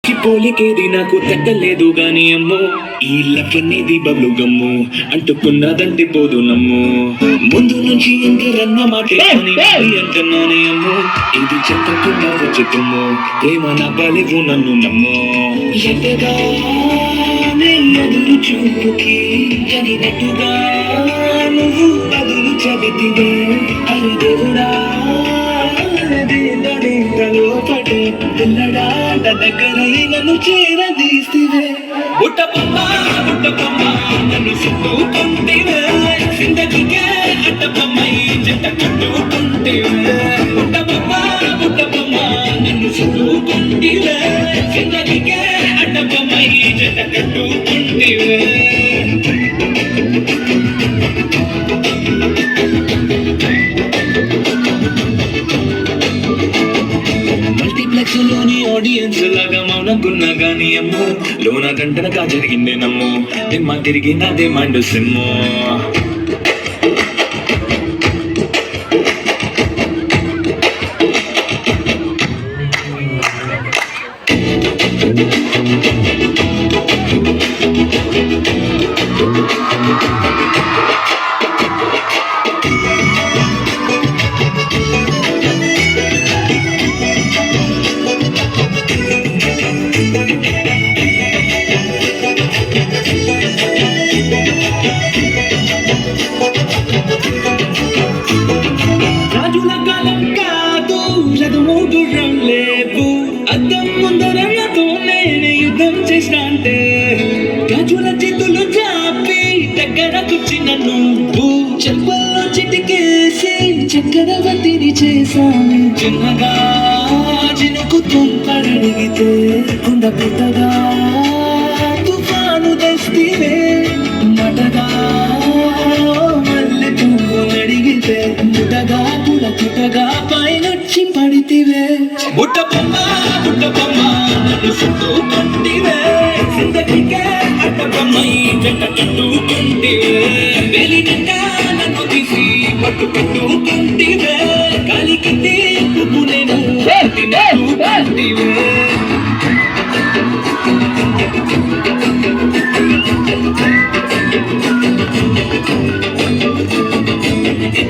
పోలికేది నాకు తగ్గలేదు గాని అమ్మో ఈ లవ్ అనేది బబ్లు గమ్ము అంటుకున్నదంటే పోదు నమ్ము ముందు నుంచి ఎందరన్న మాట అంటున్నానే అమ్మో ఇది చెప్పకుండా వచ్చుతుమ్ము ప్రేమ నా బలివు నన్ను నమ్ము ఎంతగానే ఎదురు చూపుకి జరిగినట్టుగా నువ్వు బదులు చదివితే అరే దేవుడా పిల్లడాట దగ్గర నన్ను చేరదీస్తే బుట్టబొమ్మ నన్ను చుట్టుకుంటేవే జిందగీకే అడ్డబొమ్మై జంట కట్టుకుంటేవే బుట్టబొమ్మ నన్ను చుట్టుకుంటేవే జిందగీకే అడ్డబొమ్మై జంట కట్టుకుంటేవే లోని ఆడియన్స్ లాగా మౌనకున్నా గానీ అమ్మో లోన గంటనగా జరిగిందే నమ్ము దిమ్మ తిరిగి నాదే మండు సిమ్ము రాజుల కాలం కాదు రథము గుర్రం లేవు అద్దం ముందరతో నేనే యుద్ధం చేసిన అంటే రాజుల చేతులు చాపి దగ్గరకొచ్చిన నువ్వు చెంపల్లో చిటికేసి చక్రవర్తిని చేశాను చిన్నగా చినుకుతూ పడడిగితే కుండ పెద్దగా తుఫాను తెస్తే మటగా మల్లె పువ్వు నడిగితే ముటగా పులకిటగా పైనొచ్చి పడితివే బుట్టబొమ్మ నన్ను చుట్టుకుంటివే జిందగీకే అడ్డబొమ్మై జంట కట్టుకుంటివే వెలి నిండా నన్ను తీసి పట్టు పెట్టుకుంటివే గాలికి పువ్వు నేను తినట్టుకుంటివే